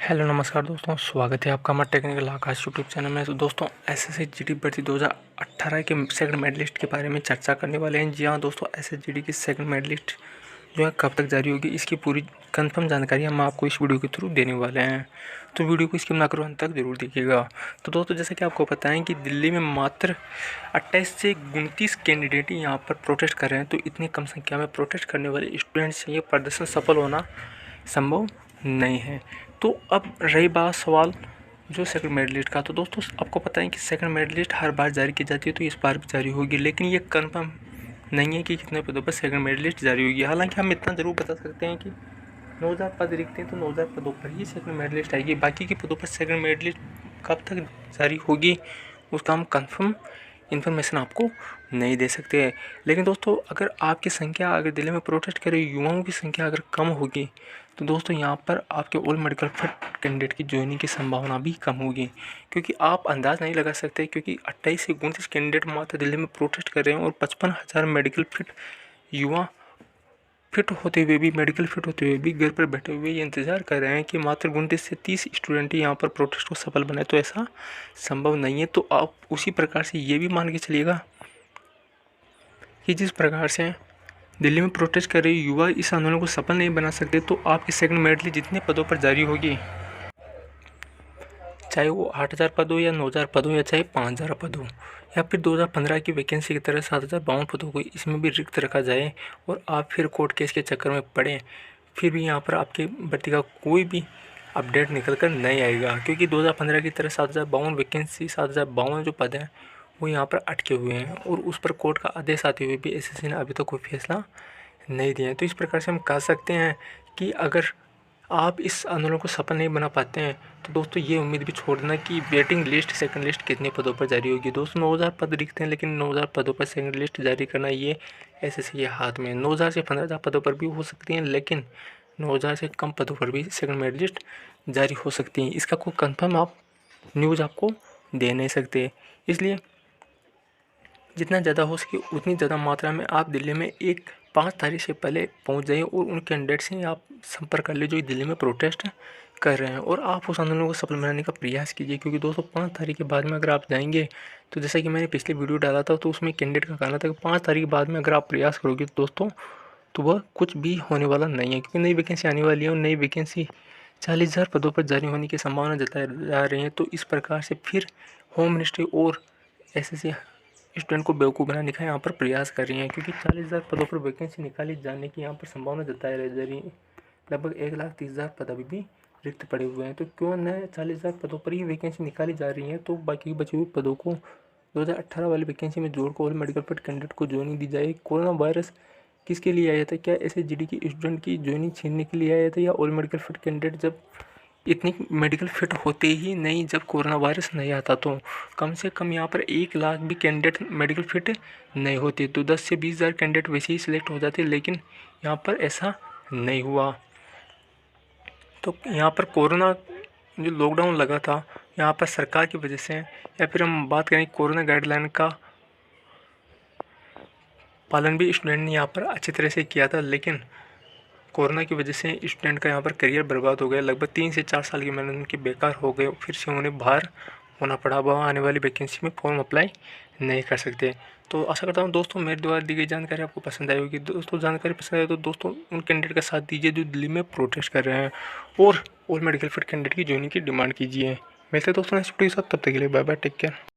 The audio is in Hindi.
हेलो नमस्कार दोस्तों, स्वागत है आपका हमारे टेक्निकल आकाश यूट्यूब चैनल में। तो दोस्तों एसएससी जीडी भर्ती 2018 के सेकंड मेरिट लिस्ट के बारे में चर्चा करने वाले हैं। जी हाँ दोस्तों, एसएससी जीडी की सेकंड मेरिट लिस्ट जो है कब तक जारी होगी, इसकी पूरी कंफर्म जानकारी हम आपको इस वीडियो के थ्रू देने वाले हैं। तो वीडियो को स्किप ना करो, अंत तक जरूर देखिएगा। तो दोस्तों जैसा कि आपको पता है कि दिल्ली में मात्र 28 से 29 कैंडिडेट ही यहाँ पर प्रोटेस्ट कर रहे हैं। तो इतनी कम संख्या में प्रोटेस्ट करने वाले स्टूडेंट्स से ये प्रदर्शन सफल होना संभव नहीं है। तो अब रही बात सवाल जो सेकंड मेरिट लिस्ट का, तो दोस्तों आपको पता है कि सेकंड मेरिट लिस्ट हर बार जारी की जाती है, तो इस बार भी जारी होगी, लेकिन ये कंफर्म नहीं है कि कितने पदों पर सेकंड मेरिट लिस्ट जारी होगी। हालांकि हम इतना ज़रूर बता सकते हैं कि 9000 पद रिक्त हैं, तो 9000 पदों पर ही सेकंड मेरिट लिस्ट आएगी। बाकी के पदों पर सेकंड मेरिट लिस्ट कब तक जारी होगी उसका हम कंफर्म इन्फॉर्मेशन आपको नहीं दे सकते। लेकिन दोस्तों अगर आपकी संख्या, अगर दिल्ली में प्रोटेस्ट कर रहे युवाओं की संख्या अगर कम होगी, तो दोस्तों यहाँ पर आपके ऑल मेडिकल फिट कैंडिडेट की ज्वाइनिंग की संभावना भी कम होगी, क्योंकि आप अंदाज़ नहीं लगा सकते, क्योंकि 28 से 29 कैंडिडेट मात्र दिल्ली में प्रोटेस्ट कर रहे हैं और 55,000 मेडिकल फिट युवा फिट होते हुए भी, मेडिकल फिट होते हुए भी घर पर बैठे हुए ये इंतज़ार कर रहे हैं कि मात्र 29 से 30 स्टूडेंट ही यहाँ पर प्रोटेस्ट को सफल बनाए। तो ऐसा संभव नहीं है। तो आप उसी प्रकार से ये भी मान के चलिएगा कि जिस प्रकार से दिल्ली में प्रोटेस्ट कर रहे युवा इस आंदोलन को सफल नहीं बना सकते, तो आपकी सेकंड मेरिट लिस्ट जितने पदों पर जारी होगी, चाहे वो 8,000 पद हो या 9,000 पद हो या चाहे 5,000 पद हो या फिर 2015 की वैकेंसी की तरह 7,052 पदों को इसमें भी रिक्त रखा जाए और आप फिर कोर्ट केस के चक्कर में पड़े, फिर भी यहाँ पर आपके भर्ती का कोई भी अपडेट निकल कर नहीं आएगा, क्योंकि 2015 की तरह 7,052 वैकेंसी, 7,052 जो पद हैं वो यहाँ पर अटके हुए हैं और उस पर कोर्ट का आदेश आते हुए भी एसएससी ने अभी तक कोई फैसला नहीं दिया है। तो इस प्रकार से हम कह सकते हैं कि अगर आप इस आंदोलन को सफल नहीं बना पाते हैं, तो दोस्तों ये उम्मीद भी छोड़ देना कि वेटिंग लिस्ट सेकंड लिस्ट कितने पदों पर जारी होगी। दोस्तों 9,000 पद रिक्त हैं, लेकिन 9,000 पदों पर सेकंड लिस्ट जारी करना ये एसएससी के हाथ में। 9,000 से 15,000 पदों पर भी हो सकती हैं, लेकिन 9,000 से कम पदों पर भी सेकंड मेरिट लिस्ट जारी हो सकती है। इसका कोई कंफर्म आप न्यूज़ आपको दे नहीं सकते। इसलिए जितना ज़्यादा हो सके उतनी ज़्यादा मात्रा में आप दिल्ली में 5 तारीख से पहले पहुंच जाइए और उन कैंडिडेट से आप संपर्क कर लीजिए जो दिल्ली में प्रोटेस्ट कर रहे हैं, और आप उस आंदोलन को सफल बनाने का प्रयास कीजिए। क्योंकि दोस्तों 5 तारीख के बाद में अगर आप जाएंगे, तो जैसा कि मैंने पिछले वीडियो डाला था, तो उसमें कैंडिडेट का कहना था कि 5 तारीख के बाद में अगर आप प्रयास करोगे तो दोस्तों तो वह कुछ भी होने वाला नहीं है, क्योंकि नई वैकेंसी आने वाली है और नई वैकेंसी 40,000 पदों पर जारी होने की संभावना जताई जा रही है। तो इस प्रकार से फिर होम मिनिस्ट्री और एसएससी स्टूडेंट को बेवकूफ़ बनाने का यहाँ पर प्रयास कर रही हैं, क्योंकि 40,000 पदों पर वैकेंसी निकाली जाने की यहाँ पर संभावना जताई जा रही है। लगभग 1,30,000 पद अभी भी रिक्त पड़े हुए हैं, तो क्यों न 40,000 पदों पर ही वैकेंसी निकाली जा रही है, तो बाकी बचे हुए पदों को 2018 वाली वैकेंसी में जोड़कर और मेडिकल फिट कैंडिडेट को ज्वाइनिंग दी जाए। कोरोना वायरस किसके लिए आया था? क्या एसएसजीडी की स्टूडेंट की ज्वाइनिंग छीनने के लिए आया था, या ऑल मेडिकल फिट कैंडिडेट जब इतनी मेडिकल फिट होते ही नहीं, जब कोरोना वायरस नहीं आता तो कम से कम यहाँ पर 1 लाख भी कैंडिडेट मेडिकल फिट नहीं होते, तो 10 से 20,000 कैंडिडेट वैसे ही सिलेक्ट हो जाते, लेकिन यहाँ पर ऐसा नहीं हुआ। तो यहाँ पर कोरोना जो लॉकडाउन लगा था यहाँ पर सरकार की वजह से, या फिर हम बात करें कोरोना गाइडलाइन का पालन भी स्टूडेंट ने यहाँ पर अच्छी तरह से किया था, लेकिन कोरोना की वजह से स्टूडेंट का यहाँ पर करियर बर्बाद हो गया। लगभग 3 से 4 साल की मेहनत उनकी बेकार हो गई, फिर से उन्हें बाहर होना पड़ा। वह आने वाली वैकेंसी में फॉर्म अप्लाई नहीं कर सकते। तो आशा करता हूँ दोस्तों मेरे द्वारा दी गई जानकारी आपको पसंद आई होगी। दोस्तों जानकारी पसंद आए तो दोस्तों उन कैंडिडेट का साथ दीजिए जो दिल्ली में प्रोटेस्ट कर रहे हैं, और मेडिकल फिट कैंडिडेट की ज्वाइनिंग की डिमांड कीजिए। मिलते हैं दोस्तों नेक्स्ट वीडियो के साथ, तब तक के लिए बाय बाय, टेक केयर।